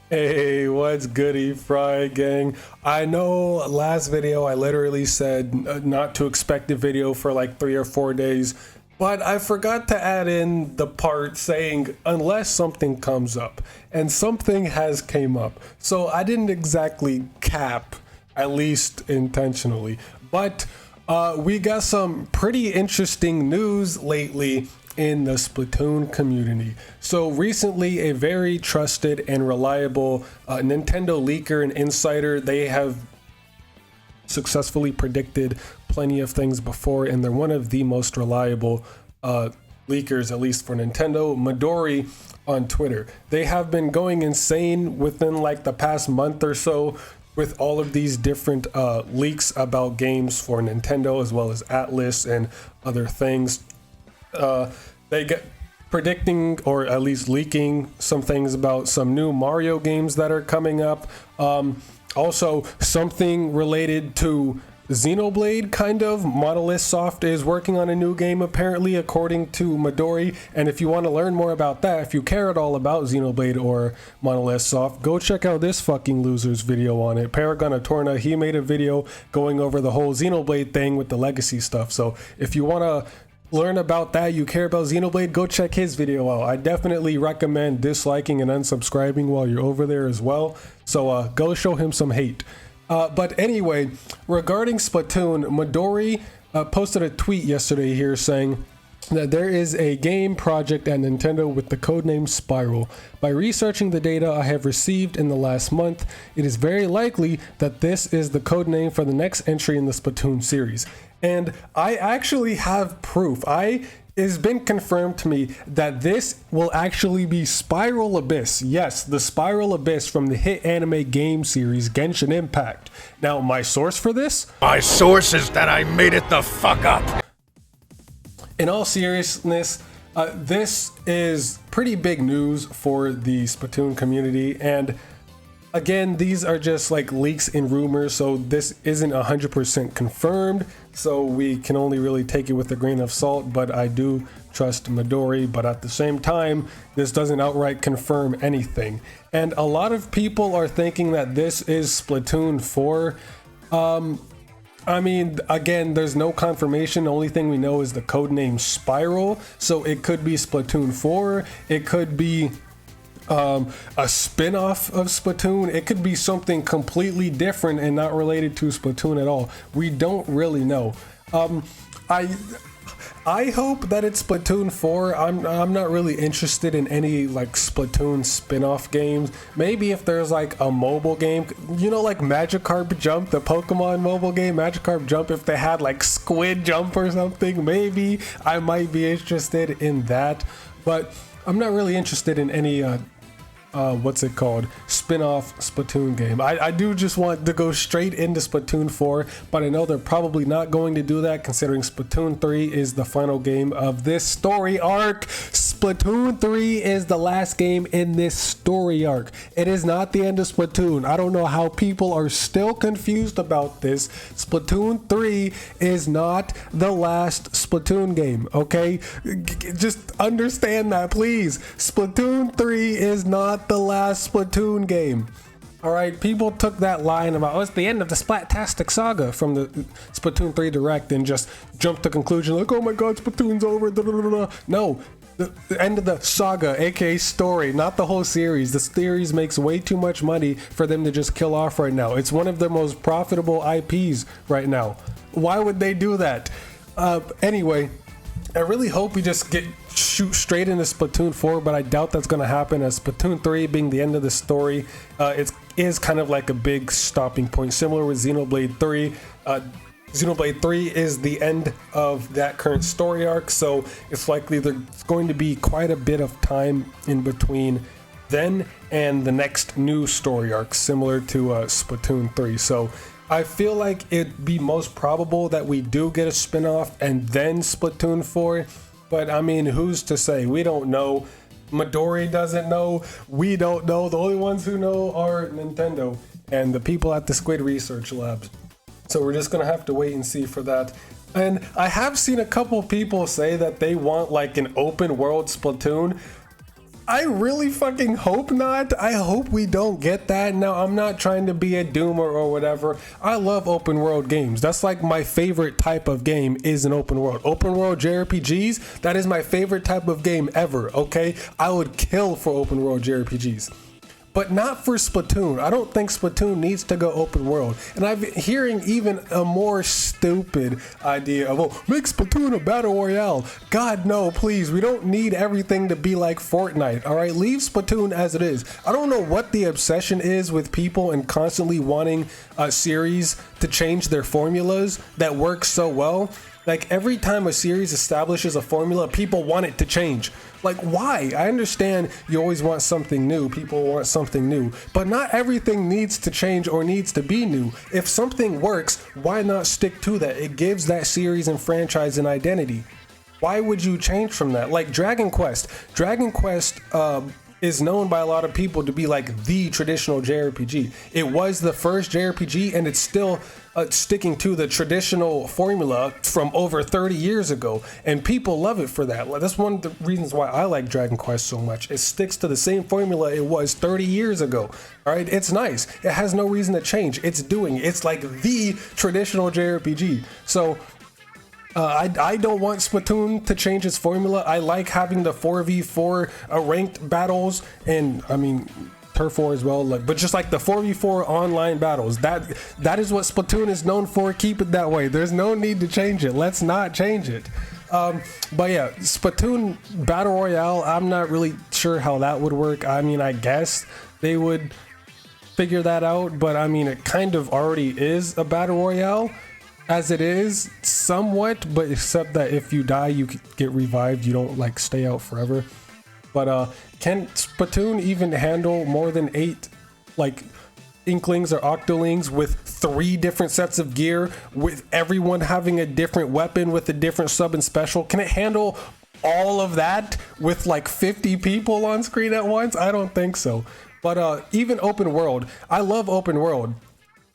Hey, what's goody, Frye gang? I know last video I literally said not to expect a video for like 3 or 4 days, but I forgot to add in the part saying unless something comes up, and something has came up. So I didn't exactly cap, at least intentionally, but we got some pretty interesting news lately in the Splatoon community. So recently, a very trusted and reliable Nintendo leaker and insider, they have successfully predicted plenty of things before, and they're one of the most reliable leakers, at least for Nintendo. Midori on Twitter, they have been going insane within like the past month or so with all of these different leaks about games for Nintendo, as well as Atlas and other things. They get predicting, or at least leaking, some things about some new Mario games that are coming up. Also, something related to Xenoblade, kind of. Monolith Soft is working on a new game, apparently, according to Midori. And if you want to learn more about that, if you care at all about Xenoblade or Monolith Soft, go check out this fucking loser's video on it. Paragon Atorna, he made a video going over the whole Xenoblade thing with the legacy stuff. So if you want to learn about that, you care about Xenoblade, go check his video out. I definitely recommend disliking and unsubscribing while you're over there as well. So go show him some hate. But anyway, regarding Splatoon, Midori posted a tweet yesterday here saying that there is a game project at Nintendo with the codename Spiral. By researching the data I have received in the last month, it is very likely that this is the codename for the next entry in the Splatoon series. And I actually have proof. It's been confirmed to me that this will actually be Spiral Abyss. Yes, the Spiral Abyss from the hit anime game series Genshin Impact. Now, my source for this? My source is that I made it the fuck up. In all seriousness, this is pretty big news for the Splatoon community, and again, these are just like leaks and rumors, so this isn't 100% confirmed, so we can only really take it with a grain of salt. But I do trust Midori, but at the same time, this doesn't outright confirm anything. And a lot of people are thinking that this is Splatoon 4. I mean, again, there's no confirmation. The only thing we know is the codename Spiral. So it could be Splatoon 4. It could be a spin-off of Splatoon. It could be something completely different and not related to Splatoon at all. We don't really know. I hope that it's Splatoon 4. I'm not really interested in any like Splatoon spin-off games. Maybe if there's like a mobile game, you know, like Magikarp Jump, the Pokemon mobile game, Magikarp Jump, if they had like Squid Jump or something, maybe I might be interested in that. But I'm not really interested in any spin-off Splatoon game. I do just want to go straight into Splatoon 4, but I know they're probably not going to do that, considering Splatoon 3 is the final game of this story arc. Splatoon 3 is the last game in this story arc. It is not the end of Splatoon. I don't know how people are still confused about this. Splatoon 3 is not the last Splatoon game, okay? Just understand that, please. Splatoon 3 is not the last Splatoon game. Alright, people took that line about, oh, it's the end of the Splattastic saga from the Splatoon 3 Direct and just jumped to conclusion like, oh my god, Splatoon's over. No, the end of the saga, aka story, not the whole series. The series makes way too much money for them to just kill off right now. It's one of their most profitable IPs right now. Why would they do that? Anyway, I really hope we just shoot straight into Splatoon 4, but I doubt that's going to happen, as Splatoon 3 being the end of the story, it is kind of like a big stopping point, similar with Xenoblade 3. Xenoblade 3 is the end of that current story arc, so it's likely there's going to be quite a bit of time in between then and the next new story arc, similar to Splatoon 3. So I feel like it'd be most probable that we do get a spin-off and then Splatoon 4, but I mean, who's to say? We don't know. Midori doesn't know. We don't know. The only ones who know are Nintendo and the people at the Squid Research Labs. So we're just gonna have to wait and see for that. And I have seen a couple people say that they want like an open world Splatoon. I really fucking hope not. I hope we don't get that. Now, I'm not trying to be a doomer or whatever. I love open world games. That's like my favorite type of game is an open world. Open world JRPGs, that is my favorite type of game ever, okay? I would kill for open world JRPGs. But not for Splatoon. I don't think Splatoon needs to go open world. And I've been hearing even a more stupid idea of, oh, make Splatoon a battle royale. God, no, please. We don't need everything to be like Fortnite, all right? Leave Splatoon as it is. I don't know what the obsession is with people and constantly wanting a series to change their formulas that work so well. Like every time a series establishes a formula, people want it to change. Like why? I understand you always want something new. People want something new, but not everything needs to change or needs to be new. If something works, why not stick to that? It gives that series and franchise an identity. Why would you change from that? Like Dragon Quest. Dragon Quest is known by a lot of people to be like the traditional JRPG. It was the first JRPG and it's still sticking to the traditional formula from over 30 years ago, and people love it for that. That's one of the reasons why I like Dragon Quest so much. It sticks to the same formula it was 30 years ago. All right, it's nice. It has no reason to change. It's like the traditional JRPG. So I don't want Splatoon to change its formula. I like having the 4v4 ranked battles, and I mean Turf War as well, like, but just like the 4v4 online battles, that is what Splatoon is known for. Keep it that way. There's no need to change it. Let's not change it. But yeah, Splatoon Battle Royale, I'm not really sure how that would work. I mean, I guess they would figure that out, but I mean, it kind of already is a Battle Royale as it is somewhat, but except that if you die, you get revived. You don't like stay out forever. But can Splatoon even handle more than 8 like Inklings or Octolings with 3 different sets of gear, with everyone having a different weapon with a different sub and special? Can it handle all of that with like 50 people on screen at once? I don't think so. But even open world, I love open world,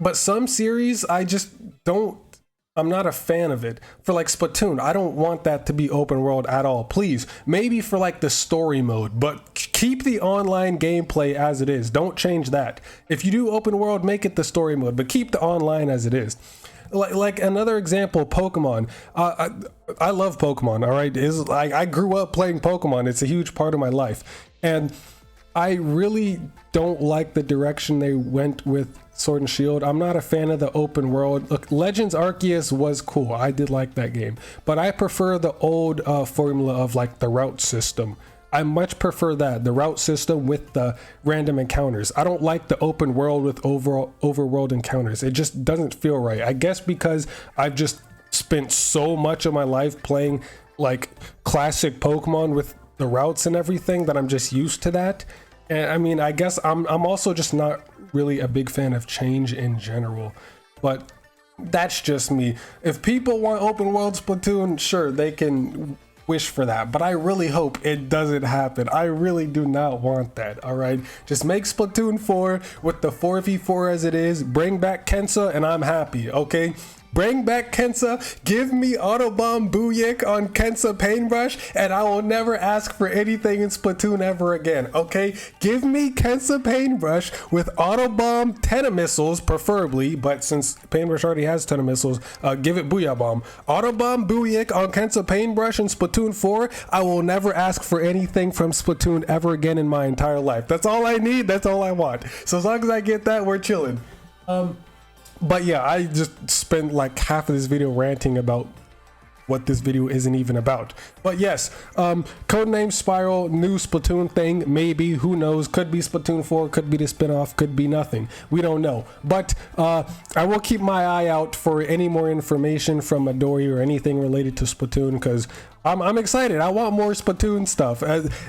but some series I just don't. I'm not a fan of it. For like Splatoon, I don't want that to be open world at all. Please, maybe for like the story mode, but keep the online gameplay as it is. Don't change that. If you do open world, make it the story mode, but keep the online as it is. Like another example, Pokemon. I love Pokemon, all right? I grew up playing Pokemon. It's a huge part of my life. And I really don't like the direction they went with Sword and Shield. I'm not a fan of the open world. Look, Legends Arceus was cool. I did like that game, but I prefer the old formula of like the route system. I much prefer that, the route system with the random encounters. I don't like the open world with overworld encounters. It just doesn't feel right. I guess because I've just spent so much of my life playing like classic Pokemon with the routes and everything that I'm just used to that. And I mean, I guess I'm also just not really a big fan of change in general, but that's just me. If people want open world Splatoon, sure, they can wish for that, but I really hope it doesn't happen. I really do not want that. All right, just make Splatoon 4 with the 4v4 as it is, bring back Kensa, and I'm happy. Okay, bring back Kensa, give me Autobomb Booyik on Kensa Paintbrush, and I will never ask for anything in Splatoon ever again, okay? Give me Kensa Paintbrush with Autobomb Tentamissiles, preferably, but since Paintbrush already has Tentamissiles, give it Booyah Bomb. Autobomb Booyik on Kensa Paintbrush in Splatoon 4, I will never ask for anything from Splatoon ever again in my entire life. That's all I need, that's all I want. So as long as I get that, we're chilling. But yeah, I just spent like half of this video ranting about what this video isn't even about. But yes, Codename Spiral, new Splatoon thing, maybe, who knows, could be Splatoon 4, could be the spinoff, could be nothing, we don't know. But I will keep my eye out for any more information from Midori or anything related to Splatoon, because I'm excited. I want more Splatoon stuff.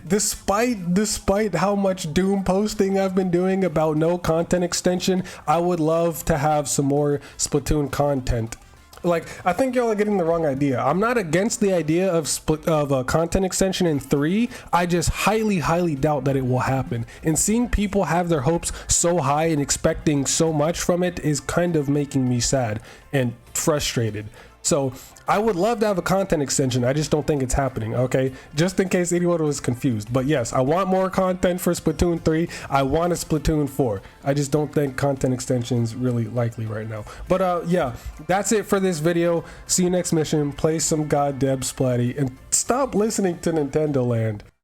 Despite how much Doom posting I've been doing about no content extension, I would love to have some more Splatoon content. Like, I think y'all are getting the wrong idea. I'm not against the idea of a content extension in 3. I just highly doubt that it will happen. And seeing people have their hopes so high and expecting so much from it is kind of making me sad and frustrated. So I would love to have a content extension. I just don't think it's happening. Okay, just in case anyone was confused. But yes, I want more content for Splatoon 3. I want a Splatoon 4. I just don't think content extensions really likely right now. But yeah, that's it for this video. See you next mission. Play some goddamn Splatty and stop listening to Nintendo Land.